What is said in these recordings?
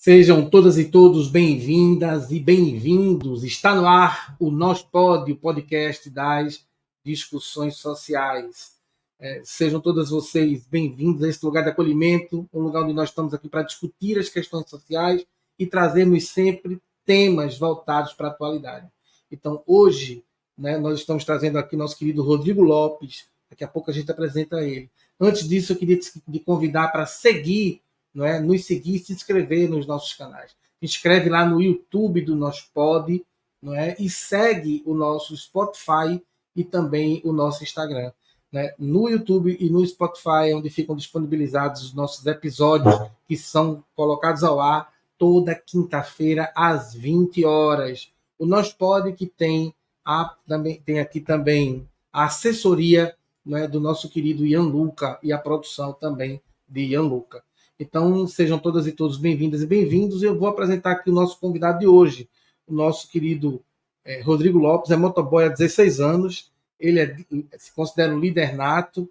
Sejam todas e todos bem-vindas e bem-vindos. Está no ar o Nós Pode, o podcast das discussões sociais. Sejam todas vocês bem-vindos a esse lugar de acolhimento, um lugar onde nós estamos aqui para discutir as questões sociais e trazermos sempre temas voltados para a atualidade. Então, hoje, nós estamos trazendo aqui nosso querido Rodrigo Lopes. Daqui a pouco a gente apresenta ele. Antes disso, eu queria te convidar para seguir, nos seguir e se inscrever nos nossos canais. Se inscreve lá no YouTube do Nós Pode, e segue o nosso Spotify e também o nosso Instagram. No YouTube e no Spotify, onde ficam disponibilizados os nossos episódios, que são colocados ao ar toda quinta-feira às 20 horas. O Nós Pode, que tem aqui também a assessoria do nosso querido Ian Luca e a produção também de Ian Luca. Então, sejam todas e todos bem-vindas e bem-vindos. Eu vou apresentar aqui o nosso convidado de hoje, o nosso querido Rodrigo Lopes, é motoboy há 16 anos, ele se considera um líder nato,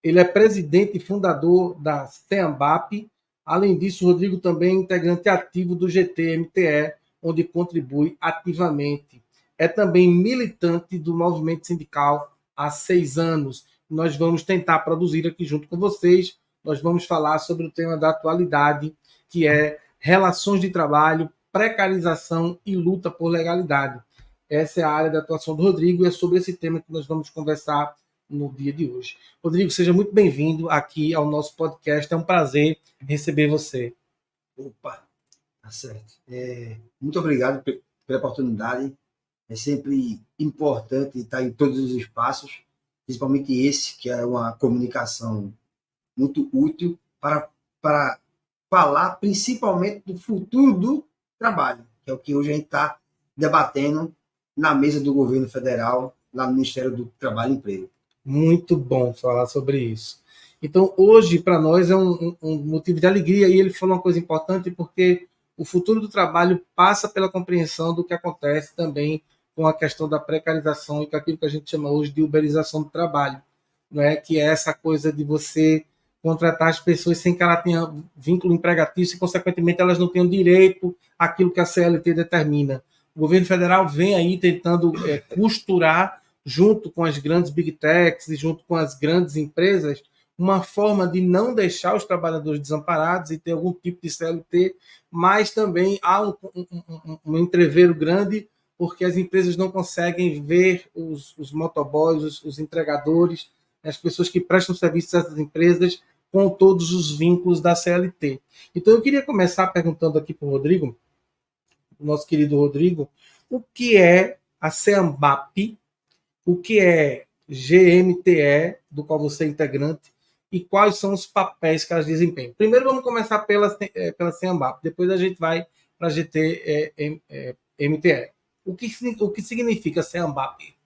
ele é presidente e fundador da CEAMBAP. Além disso, o Rodrigo também é integrante ativo do GT-MTE, onde contribui ativamente. É também militante do movimento sindical há 6 anos. Nós vamos tentar produzir aqui junto com vocês. Nós vamos falar sobre o tema da atualidade, que é relações de trabalho, precarização e luta por legalidade. Essa é a área de atuação do Rodrigo e é sobre esse tema que nós vamos conversar no dia de hoje. Rodrigo, seja muito bem-vindo aqui ao nosso podcast. É um prazer receber você. Opa, tá certo. Muito obrigado pela oportunidade. É sempre importante estar em todos os espaços, principalmente esse, que é uma comunicação muito útil para falar principalmente do futuro do trabalho, que é o que hoje a gente está debatendo na mesa do governo federal, lá no Ministério do Trabalho e Emprego. Muito bom falar sobre isso. Então, hoje, para nós, é um motivo de alegria, e ele falou uma coisa importante, porque o futuro do trabalho passa pela compreensão do que acontece também com a questão da precarização e com aquilo que a gente chama hoje de uberização do trabalho, que é essa coisa de você contratar as pessoas sem que ela tenha vínculo empregatício e, consequentemente, elas não tenham direito àquilo que a CLT determina. O governo federal vem aí tentando costurar, junto com as grandes big techs e junto com as grandes empresas, uma forma de não deixar os trabalhadores desamparados e ter algum tipo de CLT, mas também há um entreveiro grande, porque as empresas não conseguem ver os motoboys, os entregadores, as pessoas que prestam serviço a essas empresas com todos os vínculos da CLT. Então, eu queria começar perguntando aqui para o Rodrigo, o nosso querido Rodrigo, o que é a CEAMBAP, o que é GMTE, do qual você é integrante, e quais são os papéis que elas desempenham. Primeiro, vamos começar pela CEAMBAP, depois a gente vai para a GT-MTE. O que significa CEAMBAP?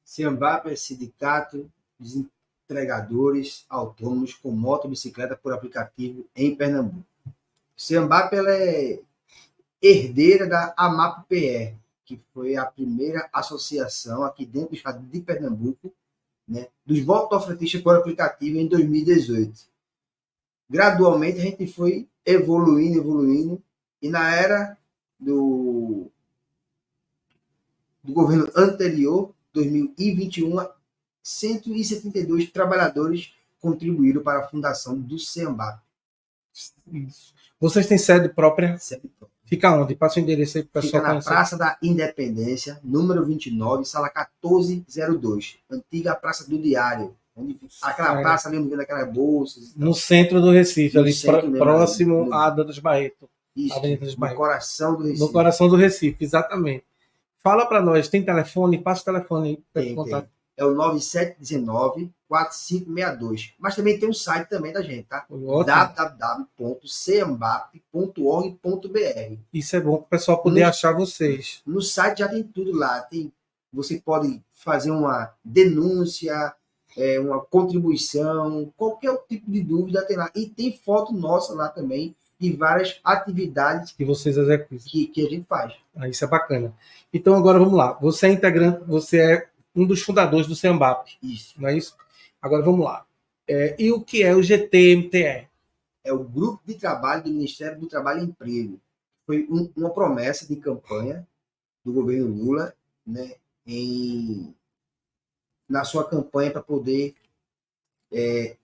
CEAMBAP é Sindicato dos Entregadores Autônomos com Moto e Bicicleta por Aplicativo em Pernambuco. CEAMBAP ela é herdeira da AMAP-PE, que foi a primeira associação aqui dentro do estado de Pernambuco, dos motofretistas por aplicativo em 2018. Gradualmente a gente foi evoluindo, e na era do governo anterior, 2021, 172 trabalhadores contribuíram para a fundação do CEAMBAP. Isso. Vocês têm sede própria? Sede própria. Fica onde? Passa o endereço aí para o pessoal conhecer. Fica na Praça da Independência, número 29, sala 1402. Antiga Praça do Diário. Onde fica aquela praça ali, onde aquelas bolsas. No centro do Recife, ali próximo à Dantas Barreto. Isso, no coração do Recife. No coração do Recife, exatamente. Fala para nós, tem telefone? Passa o telefone aí para contato. É o 9719-4562. Mas também tem um site também da gente, tá? www.ceambap.org.br. Isso é bom para o pessoal poder achar vocês. No site já tem tudo lá. Você pode fazer uma denúncia, uma contribuição, qualquer tipo de dúvida tem lá. E tem foto nossa lá também, e várias atividades que vocês executam. Que a gente faz. Isso é bacana. Então agora vamos lá. Você é integrante, você é um dos fundadores do CEAMBAP. Isso. Não é isso? Agora vamos lá. E o que é o GT-MTE? É o Grupo de Trabalho do Ministério do Trabalho e Emprego. foi uma promessa de campanha do governo Lula, né, na sua campanha para poder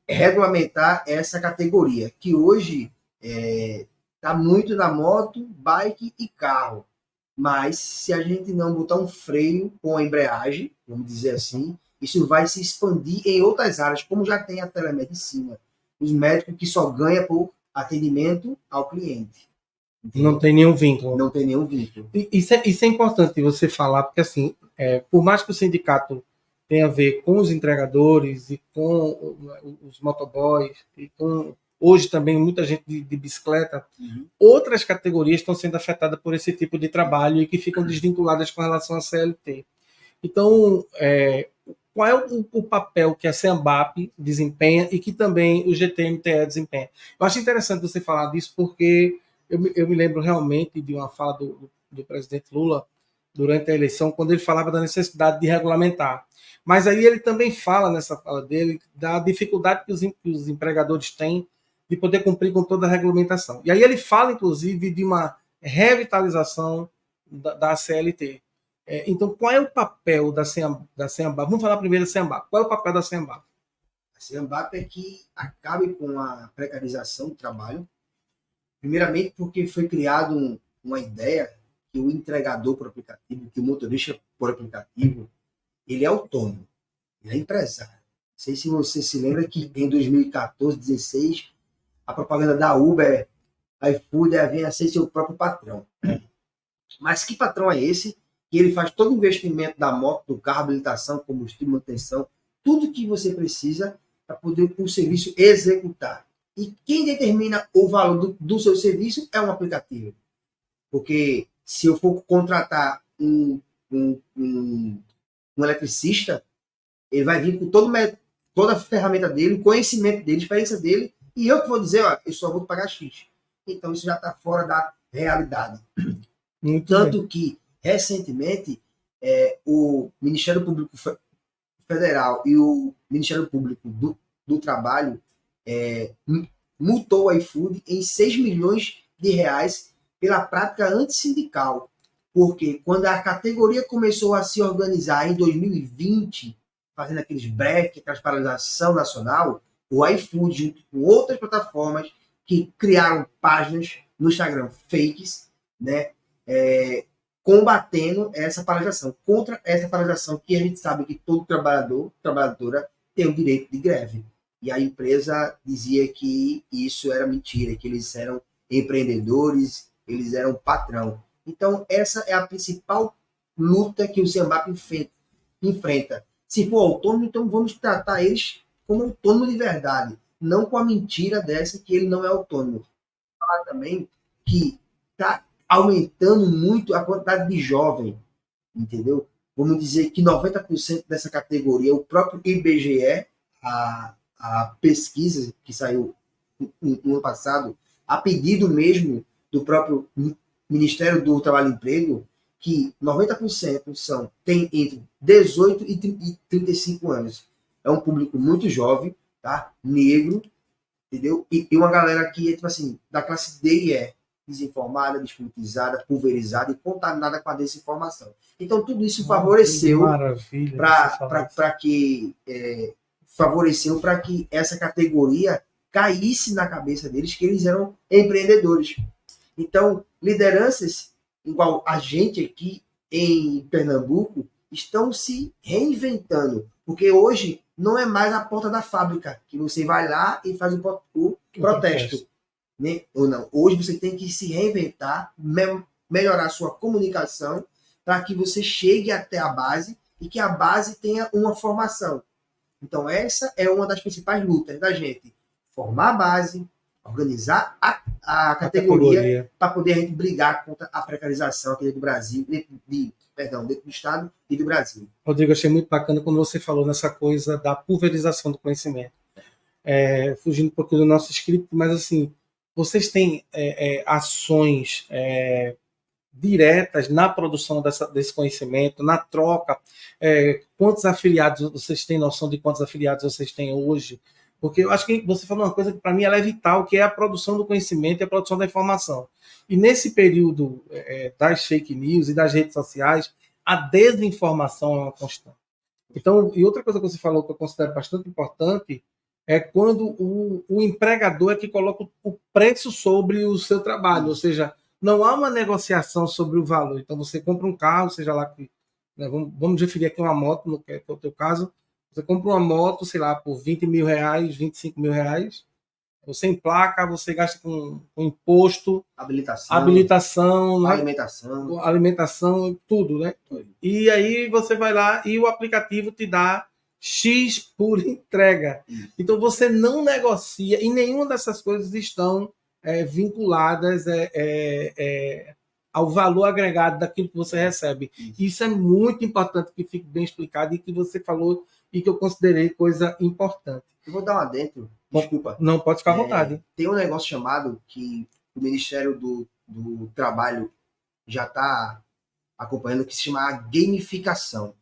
regulamentar essa categoria, que hoje está muito na moto, bike e carro. Mas se a gente não botar um freio com a embreagem, vamos dizer assim, isso vai se expandir em outras áreas, como já tem a telemedicina. Os médicos que só ganham por atendimento ao cliente. Entendeu? Não tem nenhum vínculo. Não tem nenhum vínculo. Isso é importante você falar, porque assim, por mais que o sindicato tenha a ver com os entregadores e com os motoboys, e com hoje também muita gente de bicicleta, outras categorias estão sendo afetadas por esse tipo de trabalho e que ficam desvinculadas com relação à CLT. Então, qual é o papel que a CEAMBAP desempenha e que também o GTMTE desempenha? Eu acho interessante você falar disso porque eu me lembro realmente de uma fala do presidente Lula durante a eleição, quando ele falava da necessidade de regulamentar. Mas aí ele também fala, nessa fala dele, da dificuldade que os empregadores têm de poder cumprir com toda a regulamentação. E aí ele fala, inclusive, de uma revitalização da CLT. Então, qual é o papel da CEAMBAP? Vamos falar primeiro da CEAMBAP. Qual é o papel da CEAMBAP? A CEAMBAP é que acabe com a precarização do trabalho. Primeiramente porque foi criado uma ideia que o entregador por aplicativo, que o motorista por aplicativo, ele é autônomo, ele é empresário. Não sei se você se lembra que em 2014, 2016, a propaganda da Uber, iFood, venha ser seu próprio patrão. Mas que patrão é esse? Que ele faz todo o investimento da moto, do carro, habilitação, combustível, manutenção, tudo que você precisa para poder o serviço executar. E quem determina o valor do seu serviço é um aplicativo. Porque se eu for contratar um eletricista, ele vai vir com toda a ferramenta dele, o conhecimento dele, a experiência dele, e eu que vou dizer, eu só vou pagar X. Então isso já está fora da realidade. Tanto que, recentemente, o Ministério Público Federal e o Ministério Público do Trabalho multou o iFood em 6 milhões de reais pela prática antissindical. Porque quando a categoria começou a se organizar em 2020, fazendo aqueles break, aquelas paralisação nacional, o iFood, junto com outras plataformas que criaram páginas no Instagram fakes, né, combatendo essa paralisação, contra essa paralisação que a gente sabe que todo trabalhadora tem o direito de greve. E a empresa dizia que isso era mentira, que eles eram empreendedores, eles eram patrão. Então, essa é a principal luta que o CEAMBAP enfrenta. Se for autônomo, então vamos tratar eles como autônomo de verdade, não com a mentira dessa que ele não é autônomo. Vou falar também que está aumentando muito a quantidade de jovem, entendeu? Vamos dizer que 90% dessa categoria, o próprio IBGE, a pesquisa que saiu no ano passado, a pedido mesmo do próprio Ministério do Trabalho e Emprego, que 90% têm entre 18 e 35 anos. É um público muito jovem, tá? Negro, entendeu? E uma galera que é, tipo assim, da classe D e E, desinformada, despolitizada, pulverizada e contaminada com a desinformação. Então, tudo isso favoreceu para que essa categoria caísse na cabeça deles que eles eram empreendedores. Então, lideranças igual a gente aqui em Pernambuco estão se reinventando, porque hoje não é mais a porta da fábrica que você vai lá e faz o protesto. Né? Ou não. Hoje você tem que se reinventar, melhorar sua comunicação para que você chegue até a base e que a base tenha uma formação. Então, essa é uma das principais lutas da gente. Formar a base, organizar a categoria para poder a gente brigar contra a precarização aqui dentro do Brasil, dentro do Estado e do Brasil. Rodrigo, achei muito bacana quando você falou nessa coisa da pulverização do conhecimento. Fugindo um pouquinho do nosso script, mas assim, vocês têm ações diretas na produção desse conhecimento, na troca. Quantos afiliados, vocês têm noção de quantos afiliados vocês têm hoje Porque eu acho que você falou uma coisa que para mim ela é vital, que é a produção do conhecimento e a produção da informação. E nesse período das fake news e das redes sociais, a desinformação é uma constante. Então, e outra coisa que você falou que eu considero bastante importante é quando o empregador é que coloca o preço sobre o seu trabalho, ou seja, não há uma negociação sobre o valor. Então, você compra um carro, seja lá que, né, vamos referir aqui uma moto, no que é o teu caso, você compra uma moto, sei lá, por 20 mil reais, 25 mil reais, você emplaca, você gasta com imposto, habilitação, né? Alimentação, tudo, né? E aí você vai lá e o aplicativo te dá X por entrega. Então você não negocia e nenhuma dessas coisas estão vinculadas ao valor agregado daquilo que você recebe. Isso é muito importante que fique bem explicado e que você falou e que eu considerei coisa importante. Eu vou dar um adentro. Desculpa. Não, pode ficar à vontade. Tem um negócio chamado que o Ministério do Trabalho já está acompanhando, que se chama gamificação.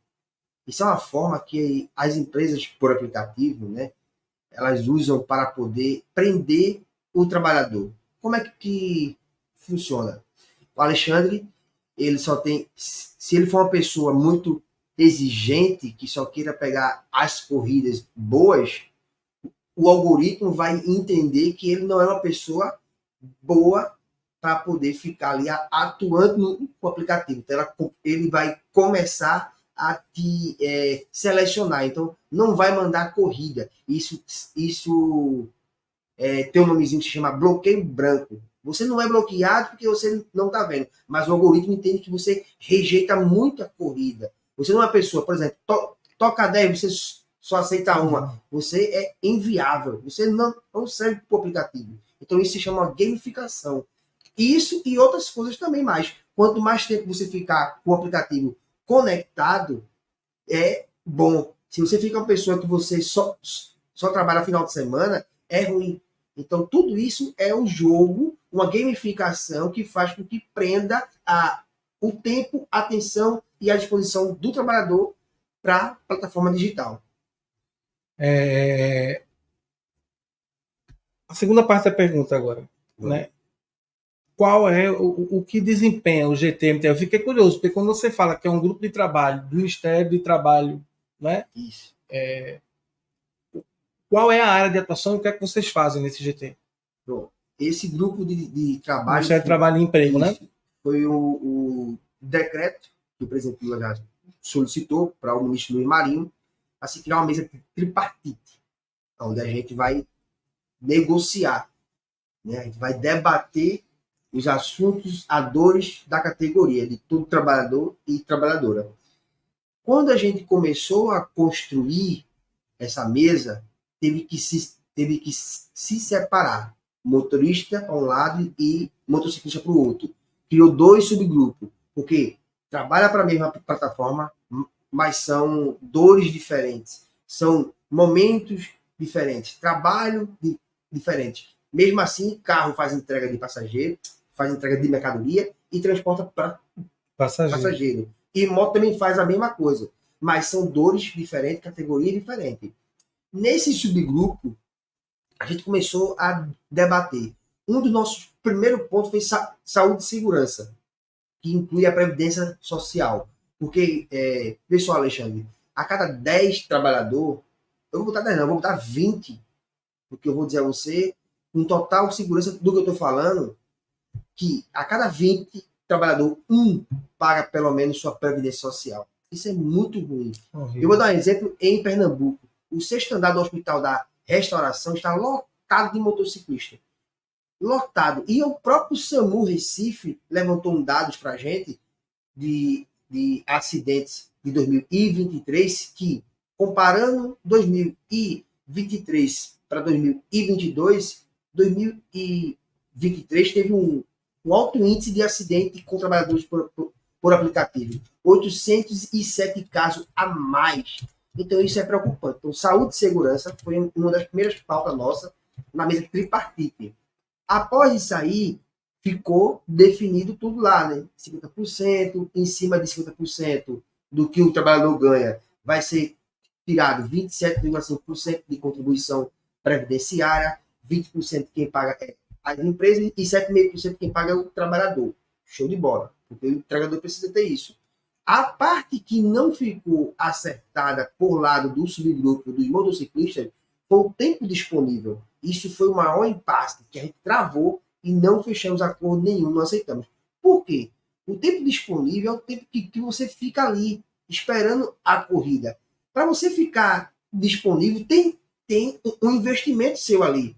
Isso é uma forma que as empresas por aplicativo, né, elas usam para poder prender o trabalhador. Como é que funciona? O Alexandre, ele só tem... Se ele for uma pessoa muito exigente, que só queira pegar as corridas boas, o algoritmo vai entender que ele não é uma pessoa boa para poder ficar ali atuando no aplicativo. Então, ele vai começar a te selecionar. Então, não vai mandar corrida. Isso tem um nomezinho que se chama bloqueio branco. Você não é bloqueado porque você não está vendo, mas o algoritmo entende que você rejeita muita corrida. Você não é uma pessoa, por exemplo, toca 10, você só aceita uma. Você é inviável. Você não serve para o aplicativo. Então, isso se chama gamificação. Isso e outras coisas também mais. Quanto mais tempo você ficar com o aplicativo conectado, é bom. Se você fica uma pessoa que você só trabalha final de semana, é ruim. Então, tudo isso é um jogo, uma gamificação que faz com que prenda o tempo, a atenção e a disposição do trabalhador para a plataforma digital. A segunda parte da pergunta agora, né? Qual é o que desempenha o GTMT? Eu fiquei curioso, porque quando você fala que é um grupo de trabalho do Ministério de Trabalho, né? Isso. Qual é a área de atuação e o que é que vocês fazem nesse GT? Pronto. Esse grupo de trabalho... Ministério de Trabalho e Emprego, isso, né? Foi o decreto que o presidente Lula já solicitou para o ministro Luiz Marinho a se criar uma mesa tripartite, onde a gente vai negociar, né? A gente vai debater os assuntos, as dores da categoria, de todo trabalhador e trabalhadora. Quando a gente começou a construir essa mesa, teve que se separar. Motorista para um lado e motociclista para o outro. Criou 2 subgrupos, porque trabalha para a mesma plataforma, mas são dores diferentes, são momentos diferentes, trabalho diferente. Mesmo assim, carro faz entrega de passageiro, faz entrega de mercadoria e transporta para passageiro. E moto também faz a mesma coisa, mas são dores diferentes, categoria diferente. Nesse subgrupo, a gente começou a debater. Um dos nossos primeiros pontos foi saúde e segurança, que inclui a previdência social. Porque, pessoal, Alexandre, a cada 10 trabalhadores, eu vou botar 10 não, eu vou botar 20, porque eu vou dizer a você, com total segurança do que eu estou falando, que a cada 20 trabalhadores, um paga pelo menos sua previdência social. Isso é muito ruim. Horrível. Eu vou dar um exemplo em Pernambuco. O 6º andar do Hospital da Restauração está lotado de motociclistas. Lotado. E o próprio SAMU Recife levantou dados para a gente de acidentes de 2023 que, comparando 2023 para 2022, 2023 teve um alto índice de acidente com trabalhadores por aplicativo. 807 casos a mais. Então, isso é preocupante. Então, saúde e segurança foi uma das primeiras pautas nossas na mesa tripartite. Após isso aí, ficou definido tudo lá, né? 50%, em cima de 50% do que o trabalhador ganha, vai ser tirado 27,5% de contribuição previdenciária, 20% quem paga é as empresas e 7,5% quem paga é o trabalhador. Show de bola, porque o entregador precisa ter isso. A parte que não ficou acertada por lado do subgrupo dos motociclistas foi o tempo disponível. Isso foi o maior impasse que a gente travou e não fechamos acordo nenhum, não aceitamos. Por quê? O tempo disponível é o tempo que você fica ali esperando a corrida. Para você ficar disponível, tem um investimento seu ali,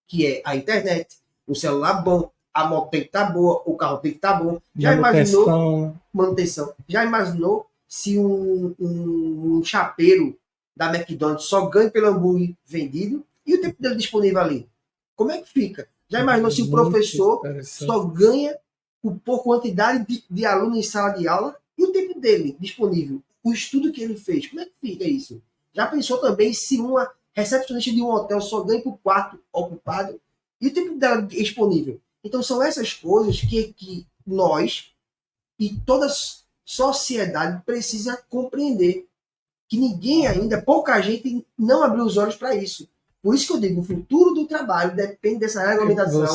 que é a internet, o celular bom, a moto tem que estar boa, o carro tem que estar bom. Já imaginou manutenção? Já imaginou se um chapeiro da McDonald's só ganha pelo hambúrguer vendido e o tempo dele disponível ali? Como é que fica? Já imaginou se o professor só ganha por quantidade de alunos em sala de aula e o tempo dele disponível? O estudo que ele fez, como é que fica isso? Já pensou também se uma recepcionista de um hotel só ganha por quarto ocupado e o tempo dela disponível? Então são essas coisas que nós e toda a sociedade precisa compreender. Que ninguém ainda, pouca gente não abriu os olhos para isso. Por isso que eu digo, o futuro do trabalho depende dessa regulamentação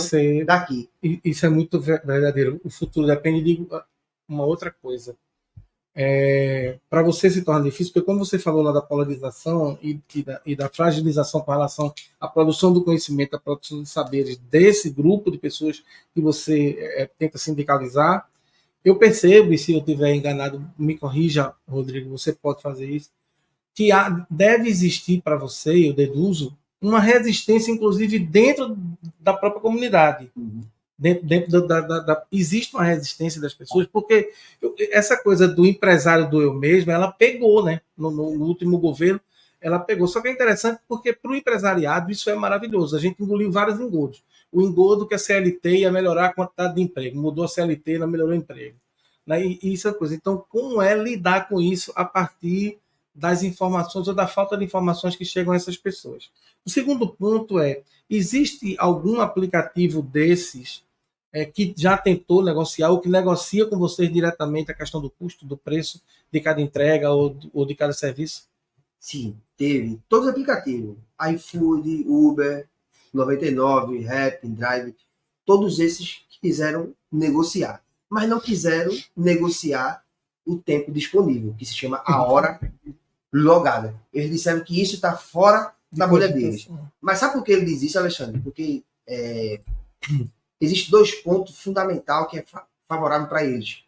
daqui. Isso é muito verdadeiro. O futuro depende de uma outra coisa. Para você se torna difícil, porque como você falou lá da polarização e da fragilização com relação à produção do conhecimento, à produção de saberes desse grupo de pessoas que você tenta sindicalizar, eu percebo, e se eu estiver enganado, me corrija, Rodrigo, você pode fazer isso, que deve existir para você, eu deduzo, uma resistência, inclusive, dentro da própria comunidade. Dentro existe uma resistência das pessoas, porque essa coisa do empresário do eu mesmo, ela pegou, né? No último governo, ela pegou. Só que é interessante porque para o empresariado isso é maravilhoso. A gente engoliu vários engodos. O engodo que a CLT ia melhorar a quantidade de emprego. Mudou a CLT, não melhorou o emprego. Né? E isso é coisa. Então, como é lidar com isso a partir das informações ou da falta de informações que chegam a essas pessoas? O segundo ponto é, existe algum aplicativo desses que já tentou negociar ou que negocia com vocês diretamente a questão do custo, do preço de cada entrega ou de cada serviço? Sim, teve. Todos os aplicativos. iFood, Uber, 99, Rap, Drive, todos esses quiseram negociar. Mas não quiseram negociar o tempo disponível, que se chama a hora logada. Eles disseram que isso está fora da bolha deles. Mas sabe por que ele diz isso, Alexandre? Porque existem dois pontos fundamentais que é favorável para eles,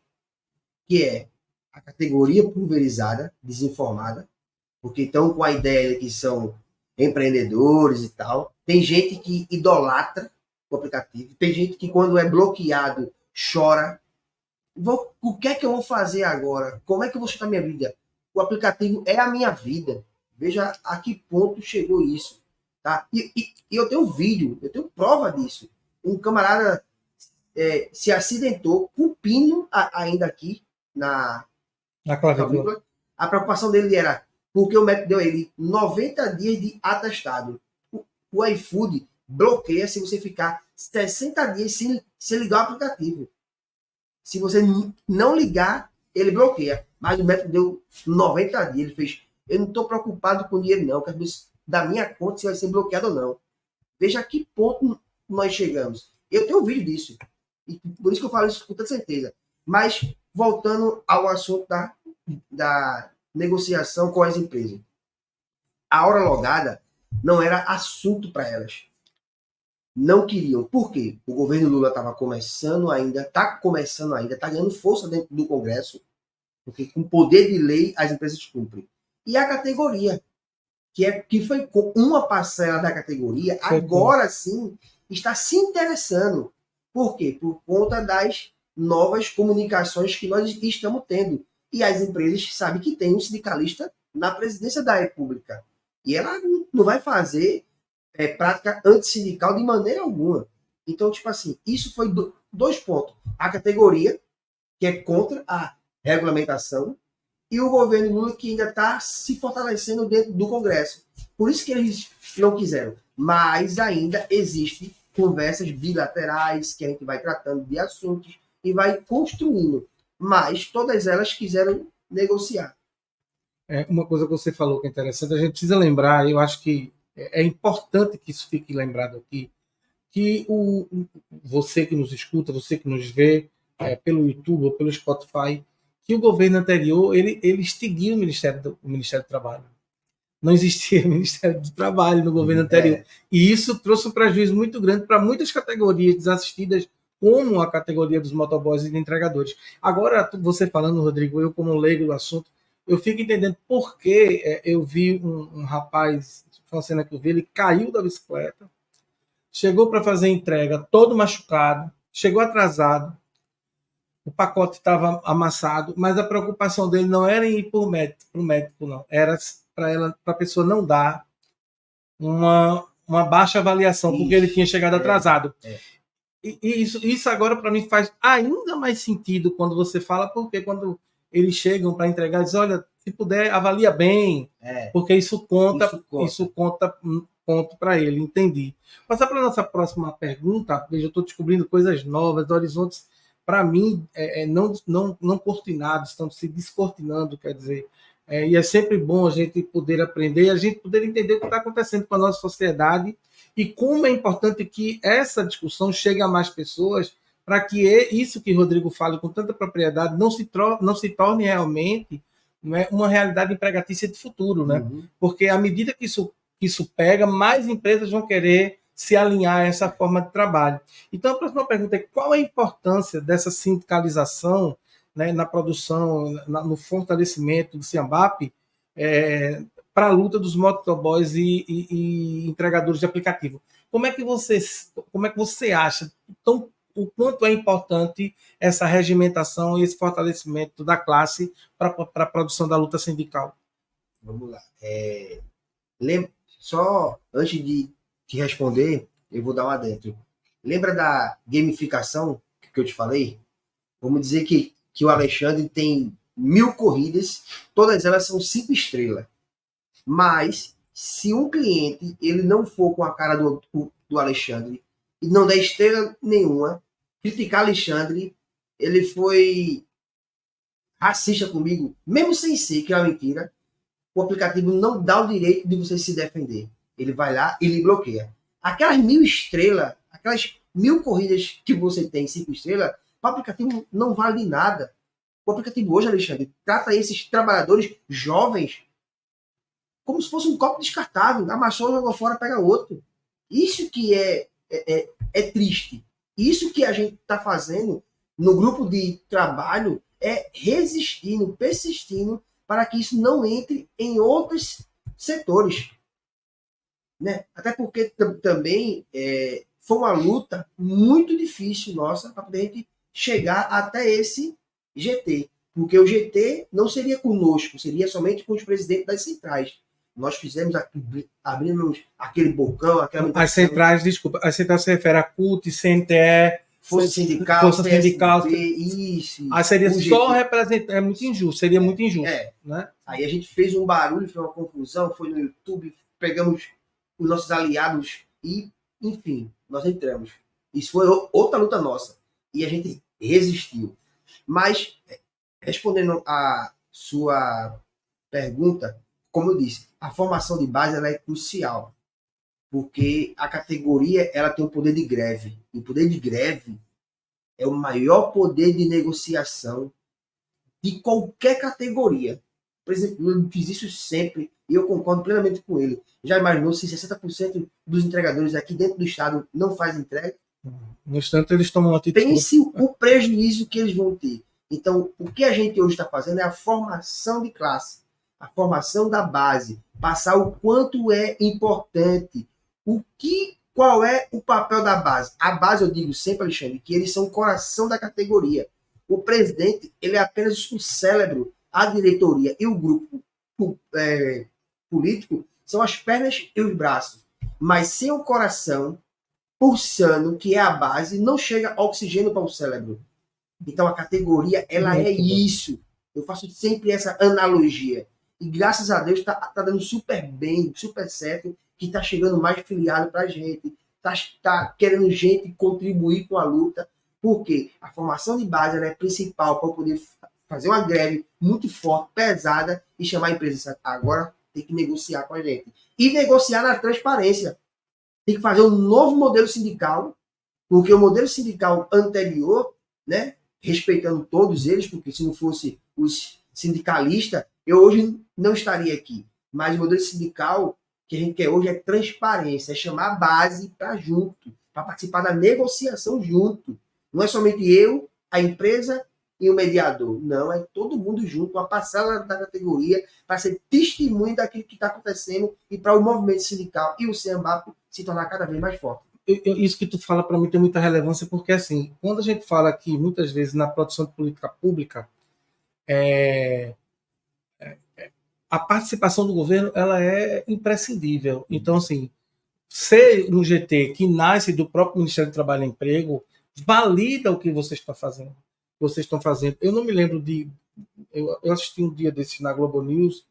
que é a categoria pulverizada, desinformada, porque estão com a ideia de que são empreendedores e tal. Tem gente que idolatra o aplicativo, tem gente que quando é bloqueado chora. O que é que eu vou fazer agora? Como é que eu vou chutar minha vida? O aplicativo é a minha vida. Veja a que ponto chegou isso. Tá? E eu tenho vídeo, eu tenho prova disso. Um camarada se acidentou com pino ainda aqui na clavícula. A preocupação dele era porque o médico deu a ele 90 dias de atestado. O iFood bloqueia se você ficar 60 dias sem ligar o aplicativo. Se você não ligar, ele bloqueia. Mas o médico deu 90 dias. Ele fez, eu não estou preocupado com dinheiro não, quero ver da minha conta se vai ser bloqueado ou não. Veja a que ponto nós chegamos. Eu tenho um vídeo disso. E por isso que eu falo isso com toda certeza. Mas, voltando ao assunto da negociação com as empresas. A hora logada não era assunto para elas. Não queriam. Por quê? O governo Lula estava começando ainda, está ganhando força dentro do Congresso, porque com poder de lei as empresas cumprem. E a categoria, que foi uma parcela da categoria, agora sim está se interessando. Por quê? Por conta das novas comunicações que nós estamos tendo. E as empresas sabem que tem um sindicalista na presidência da República. E ela não vai fazer prática antissindical de maneira alguma. Então, tipo assim, isso foi dois pontos. A categoria, que é contra a regulamentação, e o governo Lula, que ainda está se fortalecendo dentro do Congresso. Por isso que eles não quiseram. Mas ainda existem conversas bilaterais, que a gente vai tratando de assuntos e vai construindo. Mas todas elas quiseram negociar. Uma coisa que você falou que é interessante, a gente precisa lembrar, eu acho que é importante que isso fique lembrado aqui, que você que nos escuta, você que nos vê pelo YouTube ou pelo Spotify, que o governo anterior ele extinguiu o Ministério do Trabalho. Não existia Ministério do Trabalho no governo anterior. E isso trouxe um prejuízo muito grande para muitas categorias desassistidas, como a categoria dos motoboys e de entregadores. Agora, você falando, Rodrigo, eu como leigo do assunto, eu fico entendendo por que eu vi um rapaz, foi uma cena que eu vi, ele caiu da bicicleta, chegou para fazer a entrega todo machucado, chegou atrasado, o pacote estava amassado, mas a preocupação dele não era em ir para o médico, não. Era para a pessoa não dar uma baixa avaliação, porque ele tinha chegado atrasado. E isso agora, para mim, faz ainda mais sentido quando você fala, porque quando eles chegam para entregar, diz, olha, se puder, avalia bem, porque isso conta ponto para ele, entendi. Passar para a nossa próxima pergunta, veja, eu estou descobrindo coisas novas, horizontes, para mim, não cortinados, estão se descortinando, quer dizer, e é sempre bom a gente poder aprender e a gente poder entender o que está acontecendo com a nossa sociedade e como é importante que essa discussão chegue a mais pessoas para que isso que o Rodrigo fala com tanta propriedade não se torne realmente, não é, uma realidade empregatícia de futuro, né? Porque à medida que isso pega, mais empresas vão querer se alinhar a essa forma de trabalho. Então, a próxima pergunta é qual a importância dessa sindicalização, né, na produção, no fortalecimento do Siambap, para a luta dos motoboys e entregadores de aplicativo. Como é que você acha o quanto é importante essa regimentação e esse fortalecimento da classe para a produção da luta sindical? Vamos lá. Só antes de te responder, eu vou dar um adentro. Lembra da gamificação que eu te falei? Vamos dizer que o Alexandre tem 1000 corridas, todas elas são 5 estrelas. Mas, se um cliente ele não for com a cara do Alexandre e não der estrela nenhuma, criticar Alexandre, ele foi racista comigo, mesmo sem ser, que é uma mentira, o aplicativo não dá o direito de você se defender. Ele vai lá e lhe bloqueia. Aquelas 1000 estrelas, aquelas 1000 corridas que você tem 5 estrelas, o aplicativo não vale nada. O aplicativo hoje, Alexandre, trata esses trabalhadores jovens como se fosse um copo descartável. Amassou, jogou fora, pega outro. Isso que é triste. Isso que a gente está fazendo no grupo de trabalho é resistindo, persistindo para que isso não entre em outros setores. Né? Até porque também foi uma luta muito difícil nossa para poder a gente chegar até esse GT. Porque o GT não seria conosco, seria somente com os presidentes das centrais. Nós fizemos, abrimos aquele bocão, aquela... As centrais, desculpa, as centrais se refere a CUT, CNTE, Força Sindical, isso. Aí seria só representar, é muito injusto, seria muito injusto. Né? Aí a gente fez um barulho, foi uma confusão, foi no YouTube, pegamos os nossos aliados e, enfim, nós entramos. Isso foi outra luta nossa. E a gente resistiu. Mas, respondendo a sua pergunta, como eu disse, a formação de base ela é crucial, porque a categoria ela tem o poder de greve. E o poder de greve é o maior poder de negociação de qualquer categoria. Por exemplo, eu fiz isso sempre e eu concordo plenamente com ele. Já imaginou se 60% dos entregadores aqui dentro do estado não fazem entrega? No instante, eles tomam uma atitude. Pense o prejuízo que eles vão ter. Então, o que a gente hoje está fazendo é a formação de classe, a formação da base, passar o quanto é importante, qual é o papel da base. A base, eu digo sempre, Alexandre, que eles são o coração da categoria. O presidente, ele é apenas o cérebro, a diretoria e o grupo político são as pernas e os braços. Mas sem o coração pulsando, que é a base, não chega oxigênio para o cérebro. Então a categoria, ela é isso. Eu faço sempre essa analogia. E graças a Deus tá dando super bem, super certo, que está chegando mais filiado para a gente, tá querendo gente contribuir com a luta, porque a formação de base ela é principal para poder fazer uma greve muito forte, pesada, e chamar a empresa. Agora tem que negociar com a gente. E negociar na transparência. Tem que fazer um novo modelo sindical, porque o modelo sindical anterior, né, respeitando todos eles, porque se não fosse os sindicalistas, eu hoje não estaria aqui. Mas o modelo sindical que a gente quer hoje é transparência, é chamar a base para junto, para participar da negociação junto. Não é somente eu, a empresa e o mediador. Não, é todo mundo junto, a passada da categoria, para ser testemunho daquilo que está acontecendo e para o movimento sindical e o CEAMBAP se tornar cada vez mais forte. Isso que tu fala para mim tem muita relevância, porque assim, quando a gente fala aqui, muitas vezes, na produção de política pública, a participação do governo ela é imprescindível. Então, assim, ser um GT que nasce do próprio Ministério do Trabalho e Emprego valida o que vocês estão fazendo. Eu não me lembro de... Eu assisti um dia desse na Globo News,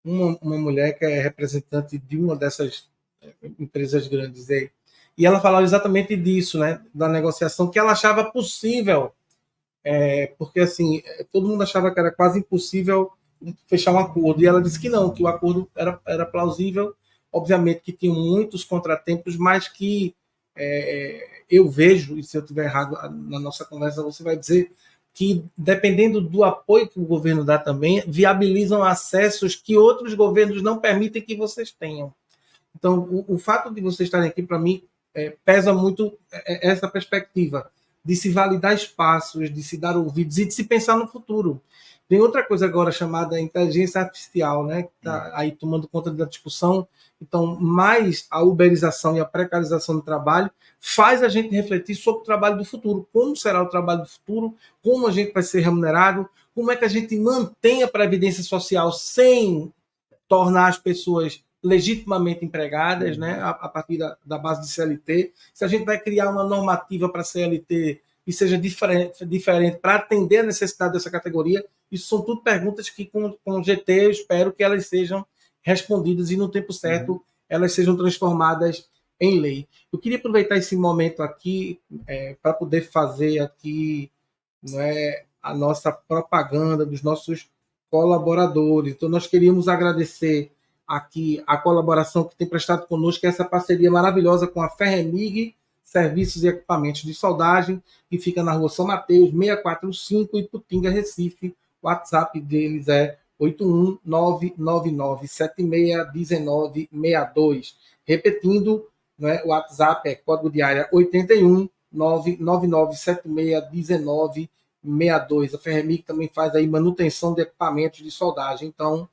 uma mulher que é representante de uma dessas empresas grandes aí. E ela falava exatamente disso, né? Da negociação, que ela achava possível, porque assim, todo mundo achava que era quase impossível fechar um acordo. E ela disse que não, que o acordo era plausível, obviamente que tinha muitos contratempos, mas que eu vejo, e se eu estiver errado na nossa conversa, você vai dizer que, dependendo do apoio que o governo dá também, viabilizam acessos que outros governos não permitem que vocês tenham. Então, o fato de vocês estarem aqui, para mim, pesa muito essa perspectiva de se validar espaços, de se dar ouvidos e de se pensar no futuro. Tem outra coisa agora chamada inteligência artificial, né, que está aí tomando conta da discussão. Então, mais a uberização e a precarização do trabalho faz a gente refletir sobre o trabalho do futuro. Como será o trabalho do futuro? Como a gente vai ser remunerado? Como é que a gente mantém a previdência social sem tornar as pessoas legitimamente empregadas, né, a partir da base de CLT? Se a gente vai criar uma normativa para a CLT que seja diferente para atender a necessidade dessa categoria, isso são tudo perguntas que, com o GT, eu espero que elas sejam respondidas e, no tempo certo, elas sejam transformadas em lei. Eu queria aproveitar esse momento aqui para poder fazer aqui, né, a nossa propaganda dos nossos colaboradores. Então, nós queríamos agradecer aqui a colaboração que tem prestado conosco, essa parceria maravilhosa com a Ferremig Serviços e Equipamentos de Soldagem, que fica na Rua São Mateus, 645, Iputinga, Recife. O WhatsApp deles é 81999761962. Repetindo, né, o WhatsApp é código de área 81999761962. A Ferremig também faz aí manutenção de equipamentos de soldagem. Então,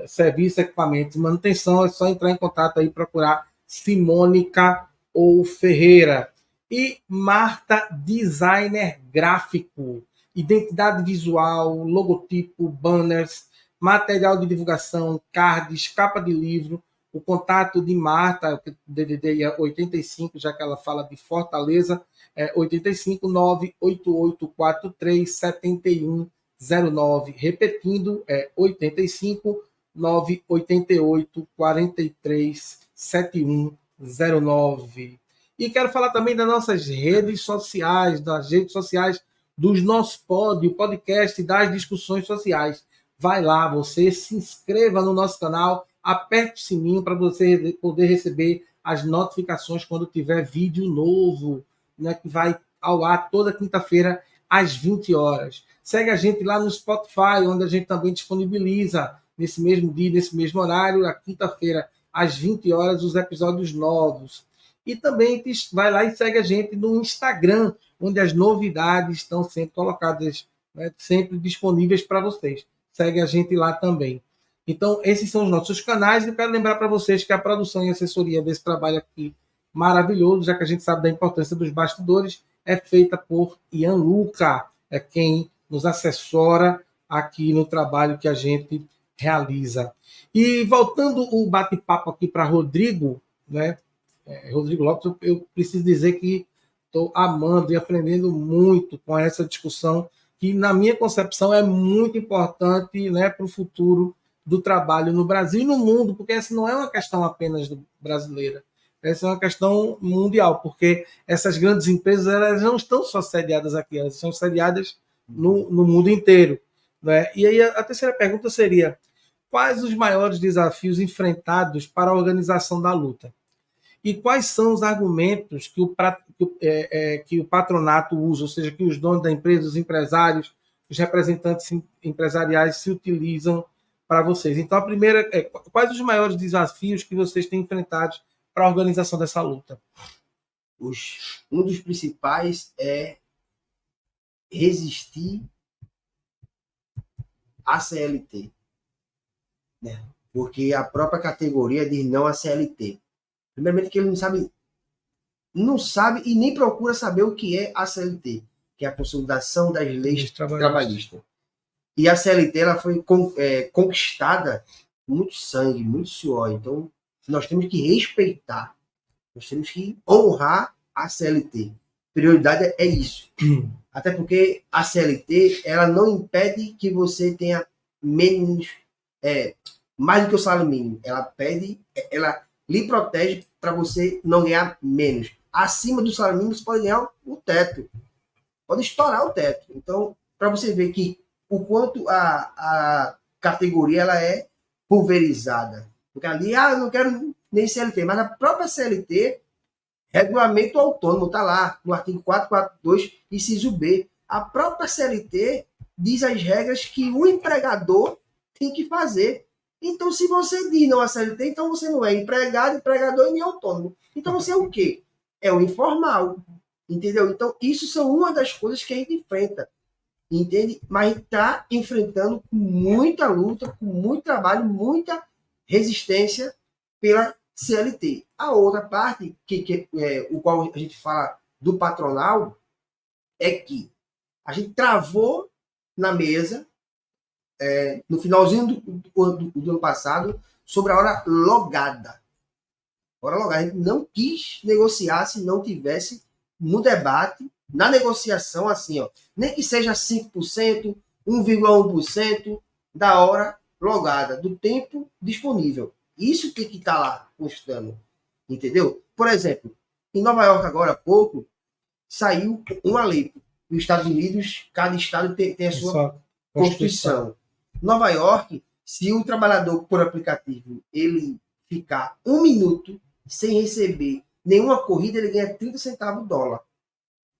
serviço, equipamentos, manutenção, é só entrar em contato aí, procurar Simônica ou Ferreira. E Marta, designer gráfico, identidade visual, logotipo, banners, material de divulgação, cards, capa de livro. O contato de Marta, o DDD é 85, já que ela fala de Fortaleza, é 85 98843 7109. Repetindo, é 85 988 43 7109. E quero falar também das nossas redes sociais, dos nossos o podcast das discussões sociais. Vai lá, você se inscreva no nosso canal, aperte o sininho para você poder receber as notificações quando tiver vídeo novo, né, que vai ao ar toda quinta-feira às 20 horas. Segue a gente lá no Spotify, onde a gente também disponibiliza nesse mesmo dia, nesse mesmo horário, na quinta-feira, às 20 horas, os episódios novos. E também vai lá e segue a gente no Instagram, onde as novidades estão sempre colocadas, né, sempre disponíveis para vocês. Segue a gente lá também. Então, esses são os nossos canais. E eu quero lembrar para vocês que a produção e assessoria desse trabalho aqui maravilhoso, já que a gente sabe da importância dos bastidores, é feita por Ian Luca, é quem nos assessora aqui no trabalho que a gente realiza. E voltando o bate-papo aqui para Rodrigo, né? Rodrigo Lopes, eu preciso dizer que estou amando e aprendendo muito com essa discussão, que, na minha concepção, é muito importante, né, para o futuro do trabalho no Brasil e no mundo, porque essa não é uma questão apenas brasileira, essa é uma questão mundial, porque essas grandes empresas elas não estão só sediadas aqui, elas são sediadas no mundo inteiro, né? E aí a terceira pergunta seria: quais os maiores desafios enfrentados para a organização da luta? E quais são os argumentos que o patronato usa, ou seja, que os donos da empresa, os empresários, os representantes empresariais se utilizam para vocês? Então, a primeira é quais os maiores desafios que vocês têm enfrentado para a organização dessa luta? Um dos principais é resistir à CLT, né? Porque a própria categoria diz não à CLT. Primeiramente que ele não sabe e nem procura saber o que é a CLT, que é a Consolidação das Leis Trabalhistas. E a CLT ela foi conquistada com muito sangue, muito suor. Então, nós temos que respeitar, nós temos que honrar a CLT. Prioridade é isso. Até porque a CLT ela não impede que você tenha menos, mais do que o salário mínimo. Ela lhe protege para você não ganhar menos. Acima do salário mínimo, você pode ganhar o teto. Pode estourar o teto. Então, para você ver que o quanto a categoria ela é pulverizada. Porque ali, eu não quero nem CLT, mas a própria CLT, regulamento autônomo, está lá, no artigo 442, inciso B. A própria CLT diz as regras que o empregador tem que fazer. Então, se você diz não a CLT, então você não é empregado, empregador e nem autônomo. Então, você é o quê? É o informal. Entendeu? Então, isso são uma das coisas que a gente enfrenta. Entende? Mas está enfrentando com muita luta, com muito trabalho, muita resistência pela CLT. A outra parte, o qual a gente fala do patronal, é que a gente travou na mesa, no finalzinho do ano passado, sobre a hora logada. Hora logada. A gente não quis negociar se não tivesse no debate, na negociação, assim, nem que seja 5%, 1,1% da hora logada, do tempo disponível. Isso tem que estar lá constando. Entendeu? Por exemplo, em Nova York, agora há pouco, saiu uma lei. Nos Estados Unidos, cada estado tem a sua Constituição. Nova York, se o trabalhador por aplicativo ele ficar 1 minuto sem receber nenhuma corrida, ele ganha 30 centavos dólar.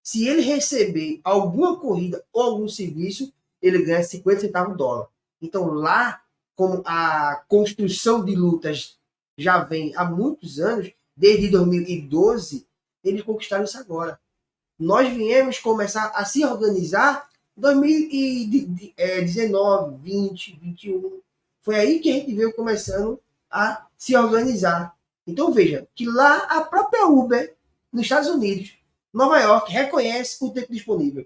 Se ele receber alguma corrida ou algum serviço, ele ganha 50 centavos dólar. Então, lá, como a construção de lutas já vem há muitos anos, desde 2012, eles conquistaram isso agora. Nós viemos começar a se organizar em 2019, 20, 21. Foi aí que a gente veio começando a se organizar. Então, veja, que lá a própria Uber, nos Estados Unidos, Nova York, reconhece o tempo disponível.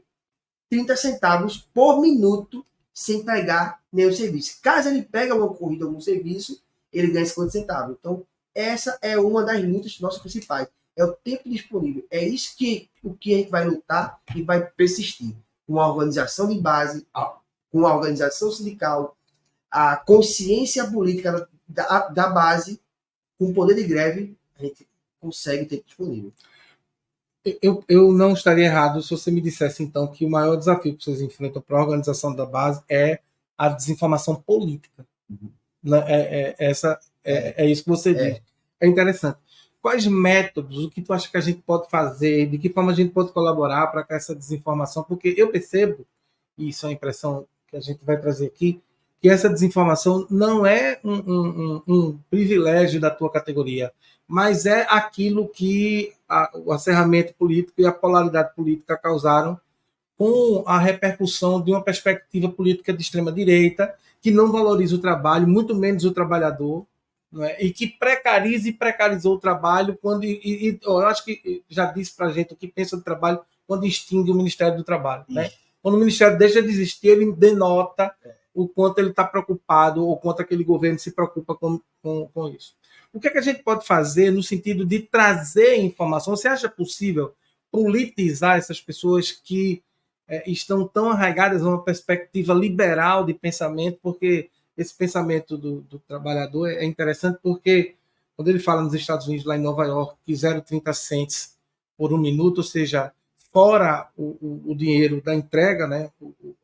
30 centavos por minuto sem pegar nenhum serviço. Caso ele pegue uma corrida ou algum serviço, ele ganha 50 centavos. Então, essa é uma das lutas nossas principais. É o tempo disponível. É isso que a gente vai lutar e vai persistir. Com a organização de base, com a organização sindical, a consciência política da base, com o poder de greve, a gente consegue o tempo disponível. Eu não estaria errado se você me dissesse, então, que o maior desafio que vocês enfrentam para a organização da base é a desinformação política. Uhum. É isso que você diz. É interessante. Quais métodos, o que tu acha que a gente pode fazer, de que forma a gente pode colaborar para essa desinformação? Porque eu percebo, e isso é a impressão que a gente vai trazer aqui, que essa desinformação não é um privilégio da tua categoria, mas é aquilo que o acerramento político e a polaridade política causaram com a repercussão de uma perspectiva política de extrema-direita, que não valoriza o trabalho, muito menos o trabalhador, não é? E que precariza e precarizou o trabalho, eu acho que já disse para a gente o que pensa do trabalho quando extingue o Ministério do Trabalho. Né? Quando o Ministério deixa de existir, ele denota o quanto ele está preocupado, ou quanto aquele governo se preocupa com isso. O que é que a gente pode fazer no sentido de trazer informação? Você acha possível politizar essas pessoas que estão tão arraigadas a uma perspectiva liberal de pensamento? Porque esse pensamento do trabalhador é interessante, porque quando ele fala nos Estados Unidos, lá em Nova York, que 0,30 cents por 1 minuto, ou seja, fora o dinheiro da entrega, né,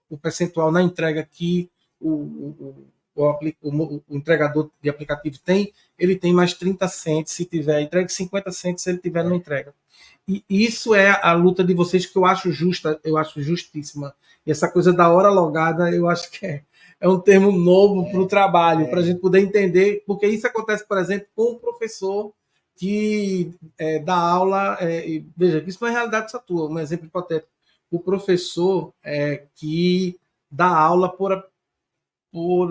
o percentual na entrega que o o entregador de aplicativo tem, ele tem mais 30 cents se tiver entrega, 50 cents se ele tiver não entrega. E isso é a luta de vocês que eu acho justa, eu acho justíssima. E essa coisa da hora logada, eu acho que é um termo novo para o trabalho, para a gente poder entender, porque isso acontece, por exemplo, com o professor que dá aula, veja, isso não é realidade só tua, um exemplo hipotético. O professor que dá aula por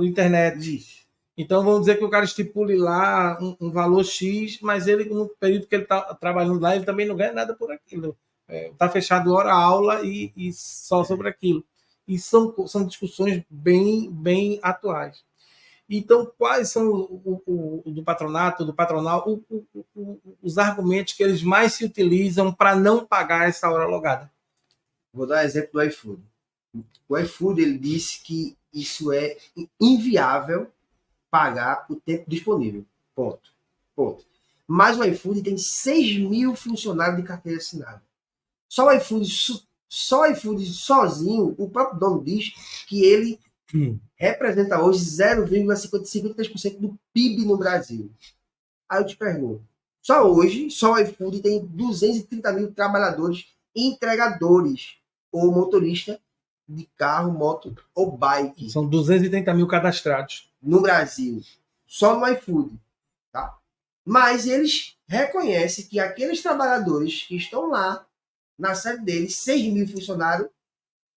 internet. Isso. Então, vamos dizer que o cara estipule lá um valor X, mas ele, no período que ele está trabalhando lá, ele também não ganha nada por aquilo. Está fechado hora-aula e só sobre aquilo. E são discussões bem atuais. Então, quais são o do patronato, do patronal, os argumentos que eles mais se utilizam para não pagar essa hora logada? Vou dar um exemplo do iFood. O iFood ele disse que isso é inviável pagar o tempo disponível. Ponto. Mas o iFood tem 6 mil funcionários de carteira assinada. Só o iFood sozinho, o próprio dono diz que ele representa hoje 0,53% do PIB no Brasil. Aí eu te pergunto, só hoje, só o iFood tem 230 mil trabalhadores entregadores ou motorista de carro, moto ou bike. São 230 mil cadastrados. No Brasil, só no iFood. Tá? Mas eles reconhecem que aqueles trabalhadores que estão lá, na sede deles, 6 mil funcionários,